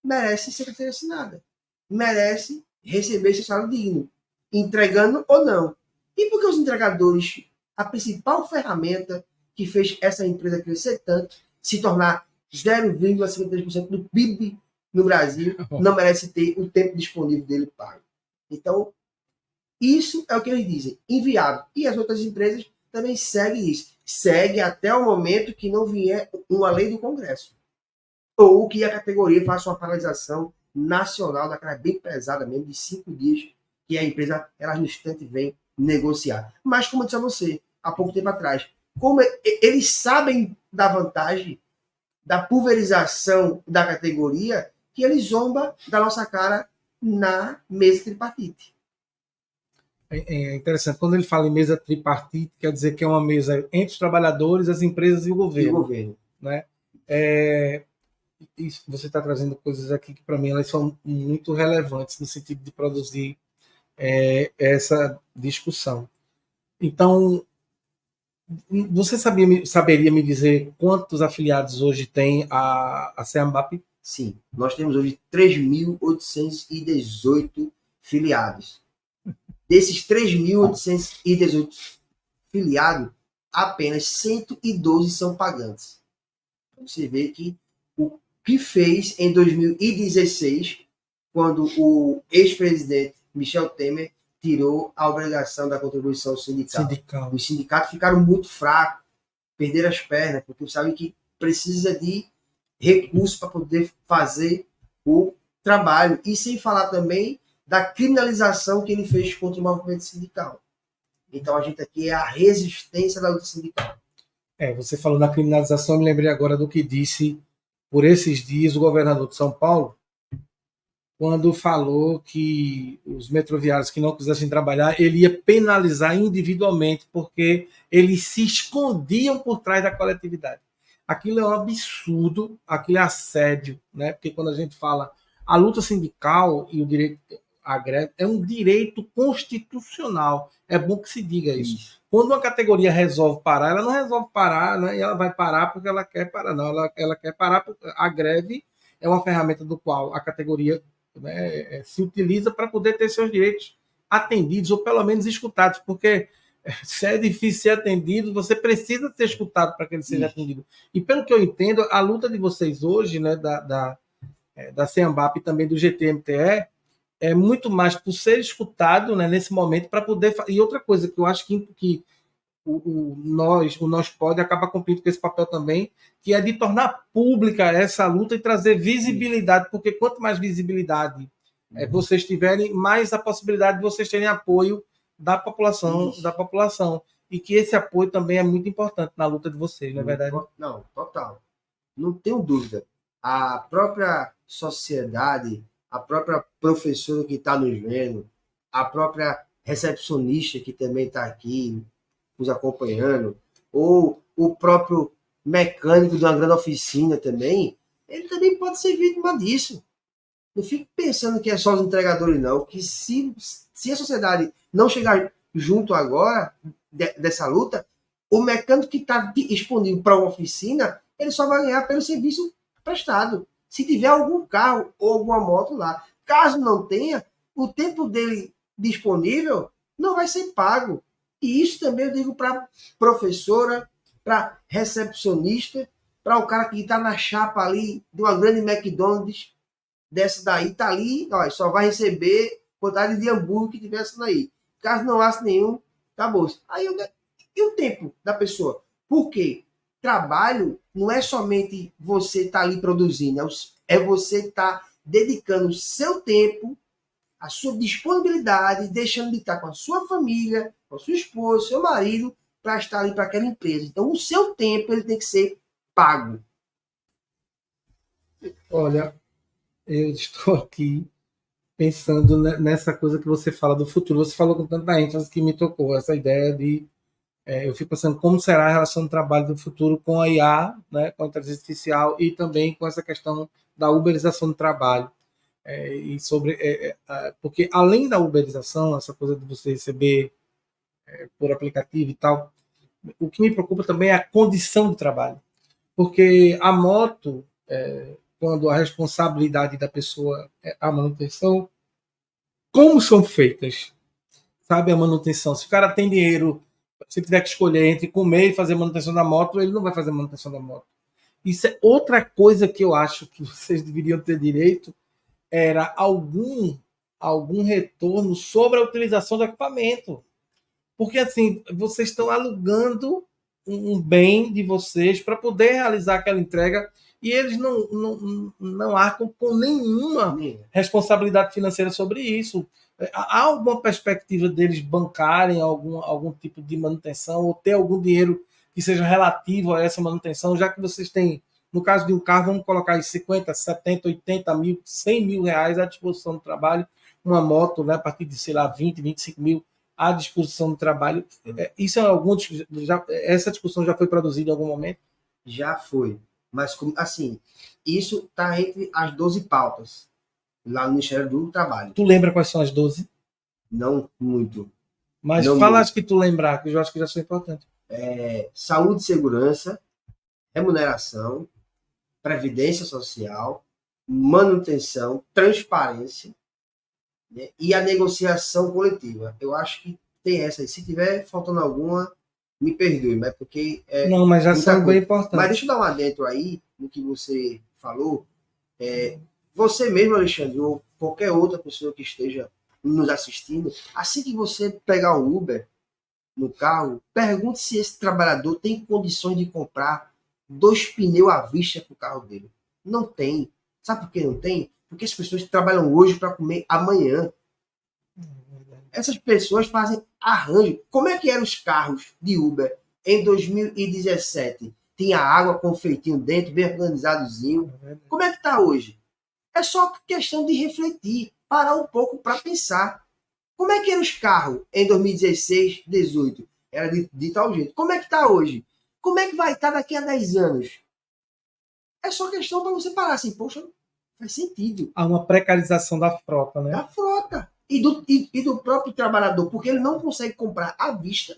merecem ser carteira assinada. Merecem receber esse salário digno, entregando ou não. E por que os entregadores, a principal ferramenta que fez essa empresa crescer tanto, se tornar 0,53% do PIB no Brasil, não merece ter o tempo disponível dele pago? Então, isso é o que eles dizem, inviável. E as outras empresas também seguem isso. Segue até o momento que não vier uma lei do Congresso. Ou que a categoria faça uma paralisação nacional, daquela bem pesada mesmo, de 5 dias, que a empresa, ela no instante vem negociar. Mas, como eu disse a você, há pouco tempo atrás, como eles sabem da vantagem da pulverização da categoria, que eles zombam da nossa cara na mesa tripartite. É interessante. Quando ele fala em mesa tripartite, quer dizer que é uma mesa entre os trabalhadores, as empresas e o governo. Né? Isso, você está trazendo coisas aqui que, para mim, elas são muito relevantes no sentido de produzir essa discussão. Então, você saberia me dizer quantos afiliados hoje tem a SEAMBAP? Sim, nós temos hoje 3.818 filiados. Desses 3.818 filiados, apenas 112 são pagantes. Você vê que o que fez em 2016, quando o ex-presidente Michel Temer tirou a obrigação da contribuição sindical. Os sindicatos ficaram muito fracos, perderam as pernas, porque sabem que precisa de recursos para poder fazer o trabalho. E sem falar também da criminalização que ele fez contra o movimento sindical. Então a gente aqui é a resistência da luta sindical. Você falou na criminalização, eu me lembrei agora do que disse por esses dias o governador de São Paulo, quando falou que os metroviários que não quisessem trabalhar, ele ia penalizar individualmente, porque eles se escondiam por trás da coletividade. Aquilo é um absurdo, aquilo é assédio, né? Porque quando a gente fala a luta sindical e o direito à greve é um direito constitucional. É bom que se diga isso. Quando uma categoria resolve parar, ela não resolve parar, né? E ela vai parar porque ela quer parar, não. Ela quer parar porque a greve é uma ferramenta do qual a categoria, né, se utiliza para poder ter seus direitos atendidos ou pelo menos escutados, porque se é difícil ser atendido, você precisa ser escutado para que ele seja atendido. E pelo que eu entendo, a luta de vocês hoje, né, da SEAMBAP e também do GTMTE, é muito mais por ser escutado, né, nesse momento, para poder. E outra coisa que eu acho que nós pode acabar cumprindo com esse papel também, que é de tornar pública essa luta e trazer visibilidade, porque quanto mais visibilidade vocês tiverem, mais a possibilidade de vocês terem apoio da população. E que esse apoio também é muito importante na luta de vocês, não é verdade? Não, total. Não tenho dúvida. A própria sociedade, a própria professora que está nos vendo, a própria recepcionista que também está aqui nos acompanhando, ou o próprio mecânico de uma grande oficina também, ele também pode ser vítima disso. Não fique pensando que é só os entregadores, não, que se a sociedade não chegar junto agora dessa luta, o mecânico que está disponível para uma oficina, ele só vai ganhar pelo serviço prestado. Se tiver algum carro ou alguma moto lá. Caso não tenha, o tempo dele disponível não vai ser pago. E isso também eu digo para professora, para recepcionista, para o cara que está na chapa ali de uma grande McDonald's, dessa daí, está ali, ó, só vai receber quantidade de hambúrguer que tiver essa daí. Caso não haja nenhum, acabou. Aí e o tempo da pessoa? Por quê? Trabalho não é somente você estar ali produzindo, é você estar dedicando o seu tempo, a sua disponibilidade, deixando de estar com a sua família, com a sua esposa, seu marido, para estar ali para aquela empresa. Então, o seu tempo ele tem que ser pago. Olha, eu estou aqui pensando nessa coisa que você fala do futuro. Você falou com tanta ênfase que me tocou essa ideia de eu fico pensando como será a relação do trabalho do futuro com a IA, né, com a inteligência artificial e também com essa questão da uberização do trabalho. E sobre porque além da uberização, essa coisa de você receber por aplicativo e tal, o que me preocupa também é a condição do trabalho, porque a moto, quando a responsabilidade da pessoa é a manutenção, como são feitas, sabe, a manutenção? Se o cara tem dinheiro, se tiver que escolher entre comer e fazer manutenção da moto, ele não vai fazer manutenção da moto. Isso é outra coisa que eu acho que vocês deveriam ter direito, era algum retorno sobre a utilização do equipamento. Porque, assim, vocês estão alugando um bem de vocês para poder realizar aquela entrega e eles não arcam com nenhuma responsabilidade financeira sobre isso. Há alguma perspectiva deles bancarem algum tipo de manutenção ou ter algum dinheiro que seja relativo a essa manutenção, já que vocês têm, no caso de um carro, vamos colocar aí 50, 70, 80 mil, 100 mil reais à disposição do trabalho, uma moto, né, a partir de, sei lá, 20, 25 mil à disposição do trabalho. Isso é essa discussão já foi produzida em algum momento? Já foi. Mas, assim, isso está entre as 12 pautas lá no Ministério do Trabalho. Tu lembra quais são as 12? Não muito. Mas não fala muito. as que tu lembrar, que eu acho que já são importantes. Saúde e segurança, remuneração, previdência social, manutenção, transparência, né, e a negociação coletiva. Eu acho que tem essa aí. Se tiver faltando alguma, me perdoe, mas porque não, mas já são bem importantes. Mas deixa eu dar um adentro aí no que você falou. Você mesmo, Alexandre, ou qualquer outra pessoa que esteja nos assistindo, assim que você pegar um Uber no carro, pergunte se esse trabalhador tem condições de comprar 2 pneus à vista para o carro dele. Não tem. Sabe por que não tem? Porque as pessoas trabalham hoje para comer amanhã. Essas pessoas fazem arranjo. Como é que eram os carros de Uber em 2017? Tinha água com feitinho dentro, bem organizadozinho. Como é que está hoje? É só questão de refletir, parar um pouco para pensar. Como é que eram os carros em 2016, 2018? Era de tal jeito. Como é que está hoje? Como é que vai estar daqui a 10 anos? É só questão para você parar assim, poxa, faz sentido. Há uma precarização da frota, né? Da frota. E do próprio trabalhador, porque ele não consegue comprar à vista.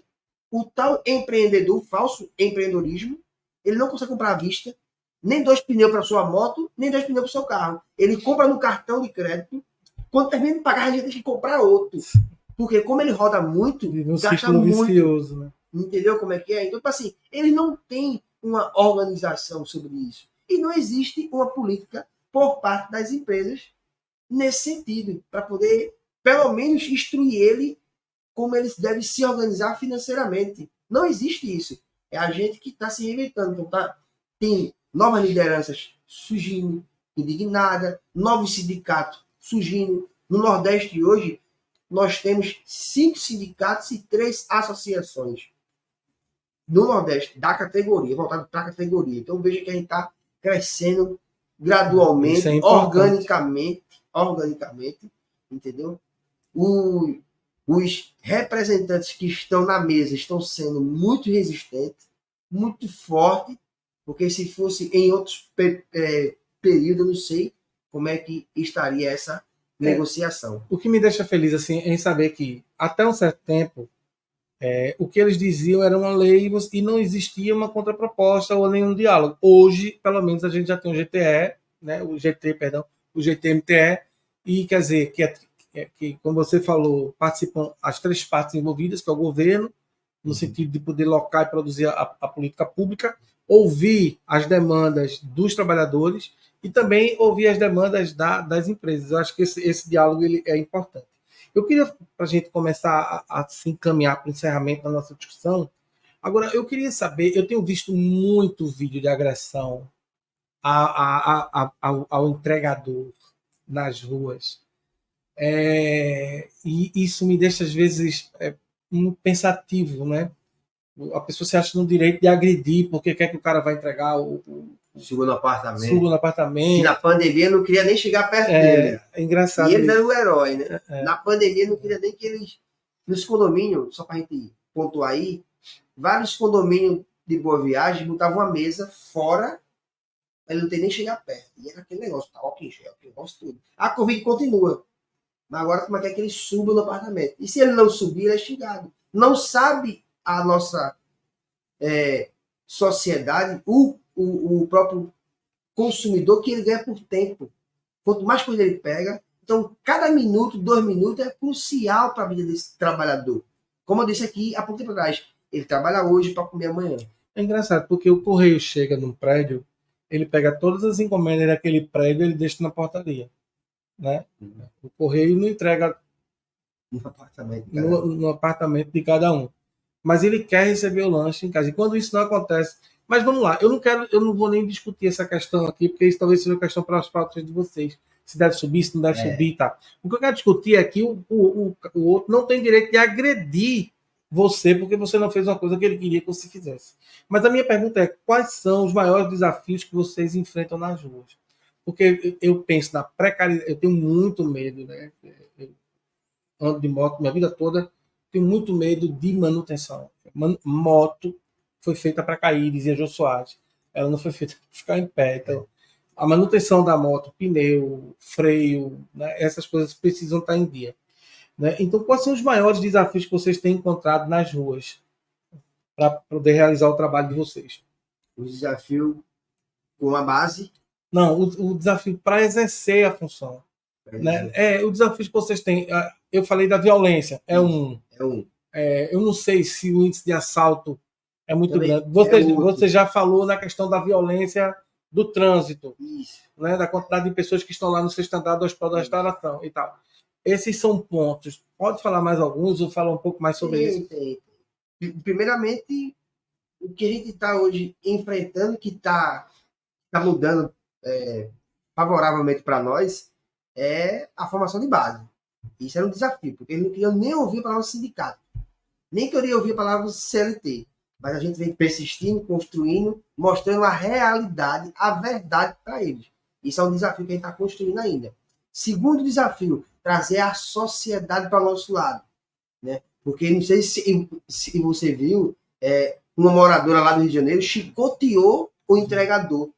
O tal empreendedor, falso empreendedorismo, ele não consegue comprar à vista nem 2 pneus para sua moto, nem 2 pneus para o seu carro. Ele compra no cartão de crédito, quando termina de pagar, a gente tem que comprar outro. Porque como ele roda muito, gasta muito. Vicioso, né? Entendeu como é que é? Então, assim, ele não tem uma organização sobre isso. E não existe uma política por parte das empresas nesse sentido, para poder, pelo menos, instruir ele como eles devem se organizar financeiramente. Não existe isso. É a gente que está se reinventando. Então, tem novas lideranças surgindo, indignada, novos sindicatos surgindo. No Nordeste hoje, nós temos 5 sindicatos e 3 associações. No Nordeste, da categoria, voltado para a categoria. Então, veja que a gente está crescendo gradualmente, organicamente, entendeu? os representantes que estão na mesa estão sendo muito resistentes, muito fortes, porque se fosse em outros períodos, eu não sei como é que estaria essa negociação. O que me deixa feliz assim, em saber que, até um certo tempo, o que eles diziam era uma lei e não existia uma contraproposta ou nenhum diálogo. Hoje, pelo menos, a gente já tem o GTE, né, o GTMTE, e quer dizer que, como você falou, participam as três partes envolvidas, que é o governo, no sentido de poder locar e produzir a política pública, ouvir as demandas dos trabalhadores e também ouvir as demandas das empresas. Eu acho que esse diálogo ele é importante. Eu queria, para a gente começar a se encaminhar para o encerramento da nossa discussão, agora eu queria saber, eu tenho visto muito vídeo de agressão ao entregador nas ruas, e isso me deixa, às vezes, pensativo, né? A pessoa se acha no direito de agredir porque quer que o cara vai entregar Suba no apartamento. sugo no apartamento. Que na pandemia não queria nem chegar perto dele. É engraçado. E ele era o herói, né? Na pandemia não queria nem que eles... Nos condomínios, só para a gente pontuar aí, vários condomínios de Boa Viagem botavam uma mesa fora para ele não ter nem chegar perto. E era aquele negócio, tá, ok, aquele negócio tudo. A Covid continua. Mas agora como é que ele suba no apartamento? E se ele não subir, ele é xingado. Não sabe a nossa sociedade, o próprio consumidor, que ele ganha por tempo. Quanto mais coisa ele pega, então cada minuto, 2 minutos é crucial para a vida desse trabalhador. Como eu disse aqui há pouco tempo atrás, ele trabalha hoje para comer amanhã. É engraçado, porque o correio chega num prédio, ele pega todas as encomendas daquele prédio e ele deixa na portaria. Né? O correio não entrega no apartamento de cada um. Mas ele quer receber o lanche em casa. E quando isso não acontece... Mas vamos lá, eu não vou nem discutir essa questão aqui, porque isso talvez seja uma questão para as pautas de vocês. Se deve subir, se não deve subir e tal. O que eu quero discutir é que o outro não tem direito de agredir você porque você não fez uma coisa que ele queria que você fizesse. Mas a minha pergunta é, quais são os maiores desafios que vocês enfrentam nas ruas? Porque eu penso na precariedade, eu tenho muito medo, né? Eu ando de moto minha vida toda, tenho muito medo de manutenção. Moto foi feita para cair, dizia Jô Soares. Ela não foi feita para ficar em pé. Então, a manutenção da moto, pneu, freio, né, essas coisas precisam estar em dia. Né? Então, quais são os maiores desafios que vocês têm encontrado nas ruas para poder realizar o trabalho de vocês? O desafio com a base? Não, o desafio para exercer a função. Né? O desafio que vocês têm. Eu falei da violência, é um. Eu não sei se o índice de assalto é muito também grande. Você já falou na questão da violência do trânsito, né? Da quantidade de pessoas que estão lá no sexto andar do Hospital da Restauração e tal. Esses são pontos. Pode falar mais alguns ou falar um pouco mais sobre isso? Primeiramente, o que a gente está hoje enfrentando, que está mudando favoravelmente para nós, é a formação de base. Isso era um desafio, porque eles não queriam nem ouvir a palavra sindicato, nem queriam ouvir a palavra CLT. Mas a gente vem persistindo, construindo, mostrando a realidade, a verdade para eles. Isso é um desafio que a gente está construindo ainda. Segundo desafio, trazer a sociedade para o nosso lado. Né? Porque não sei se você viu, uma moradora lá do Rio de Janeiro chicoteou o entregador.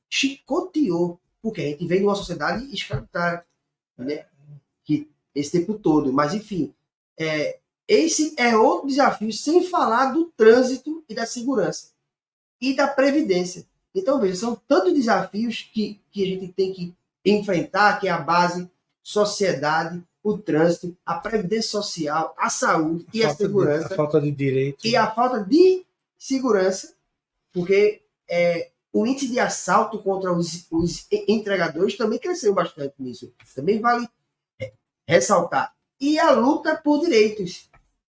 Chicoteou. Porque a gente vem de uma sociedade escravitária, né? Que esse tempo todo. Mas, enfim, esse é outro desafio, sem falar do trânsito e da segurança. E da previdência. Então, veja, são tantos desafios que a gente tem que enfrentar, que é a base, sociedade, o trânsito, a previdência social, a saúde e a segurança. A falta de direito. E a falta de segurança, porque o índice de assalto contra os entregadores também cresceu bastante nisso. Também vale ressaltar. E a luta por direitos,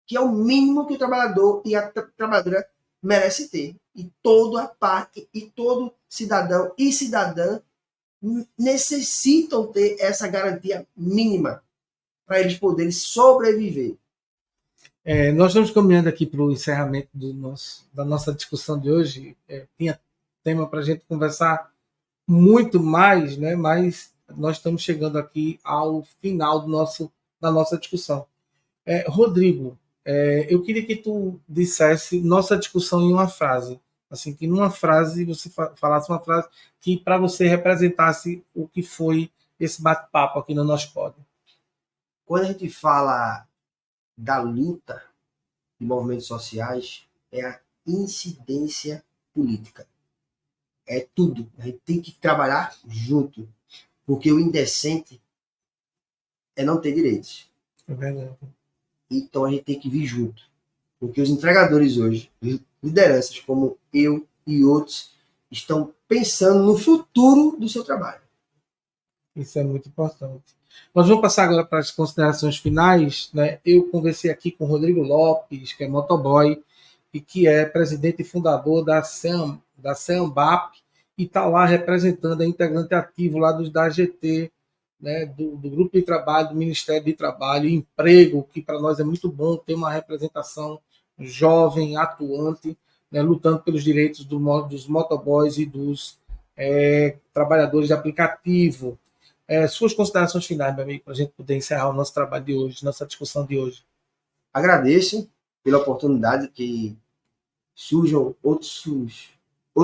que é o mínimo que o trabalhador e a trabalhadora merece ter. E toda parte, e todo cidadão e cidadã necessitam ter essa garantia mínima para eles poderem sobreviver. Nós estamos caminhando aqui para o encerramento da nossa discussão de hoje. Tinha tema para a gente conversar muito mais, né? Mas nós estamos chegando aqui ao final da nossa discussão. Rodrigo, eu queria que tu dissesse nossa discussão em uma frase. Assim, que numa frase você falasse uma frase que para você representasse o que foi esse bate-papo aqui no nosso pod. Quando a gente fala da luta de movimentos sociais, é a incidência política. É tudo. A gente tem que trabalhar junto. Porque o indecente é não ter direitos. É verdade. Então a gente tem que vir junto. Porque os entregadores hoje, lideranças como eu e outros, estão pensando no futuro do seu trabalho. Isso é muito importante. Nós vamos passar agora para as considerações finais, né? Eu conversei aqui com o Rodrigo Lopes, que é motoboy e que é presidente e fundador da CEAMBAP, e está lá representando a integrante ativo lá da AGT, né? do Grupo de Trabalho, do Ministério de Trabalho e Emprego, que para nós é muito bom ter uma representação jovem, atuante, né? Lutando pelos direitos dos motoboys e dos trabalhadores de aplicativo. Suas considerações finais, meu amigo, para a gente poder encerrar o nosso trabalho de hoje, nossa discussão de hoje. Agradeço pela oportunidade que surjam outros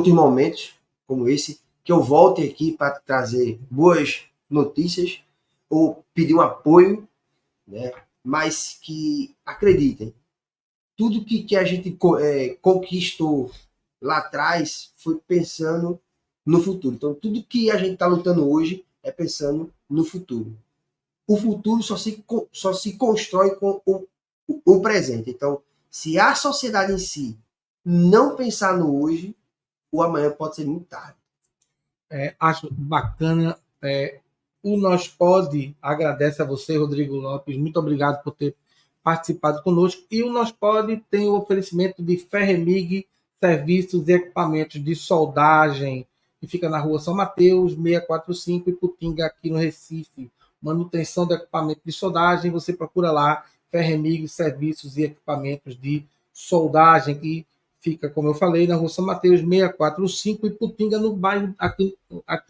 momentos como esse, que eu volte aqui para trazer boas notícias ou pedir um apoio, né? Mas que acreditem, tudo que a gente conquistou lá atrás foi pensando no futuro. Então, tudo que a gente está lutando hoje é pensando no futuro. O futuro só se constrói com o presente. Então, se a sociedade em si não pensar no hoje, o amanhã pode ser muito tarde. Acho bacana. O Nós Pod agradece a você, Rodrigo Lopes. Muito obrigado por ter participado conosco. E o Nós Pod tem o oferecimento de Ferremig, serviços e equipamentos de soldagem, que fica na rua São Mateus, 645, Iputinga, aqui no Recife. Manutenção do equipamento de soldagem, você procura lá, Ferremig, serviços e equipamentos de soldagem, que fica, como eu falei, na rua São Mateus, 645, Iputinga, no bairro aqui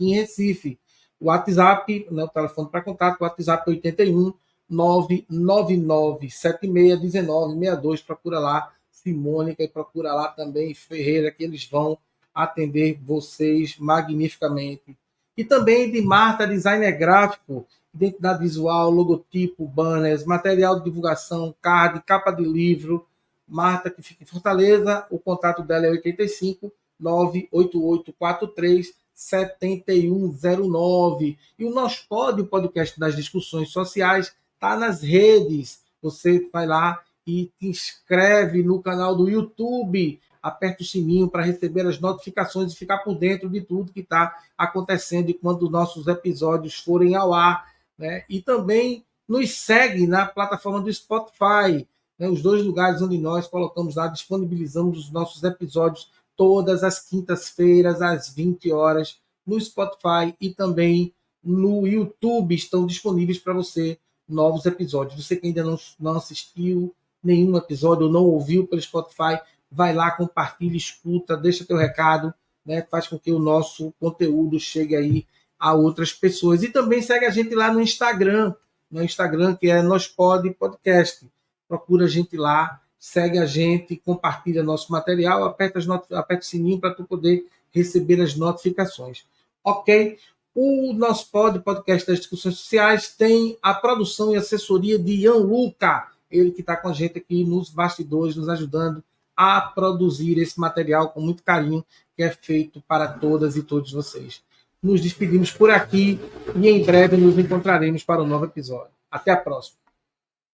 em Recife. O WhatsApp, né, o telefone para contato, o WhatsApp é 81 999761962. Procura lá Simônica e procura lá também Ferreira, que eles vão atender vocês magnificamente. E também de Marta, designer gráfico, identidade visual, logotipo, banners, material de divulgação, card, capa de livro. Marta, que fica em Fortaleza, o contato dela é 85 98843 7109. E o Nós Pod, o podcast das discussões sociais, está nas redes. Você vai lá e te inscreve no canal do YouTube, aperta o sininho para receber as notificações e ficar por dentro de tudo que está acontecendo e quando nossos episódios forem ao ar, né? E também nos segue na plataforma do Spotify, né? Os dois lugares onde nós colocamos lá, disponibilizamos os nossos episódios todas as quintas-feiras, às 20 horas, no Spotify e também no YouTube. Estão disponíveis para você novos episódios. Você que ainda não assistiu nenhum episódio ou não ouviu pelo Spotify, vai lá, compartilha, escuta, deixa teu recado, né? Faz com que o nosso conteúdo chegue aí a outras pessoas. E também segue a gente lá no Instagram, que é Nós Pod Podcast. Procura a gente lá, segue a gente, compartilha nosso material, aperta o sininho para tu poder receber as notificações. Ok? O nosso podcast das discussões sociais tem a produção e assessoria de Ian Luca, ele que está com a gente aqui nos bastidores, nos ajudando a produzir esse material com muito carinho, que é feito para todas e todos vocês. Nos despedimos por aqui e em breve nos encontraremos para um novo episódio. Até a próxima.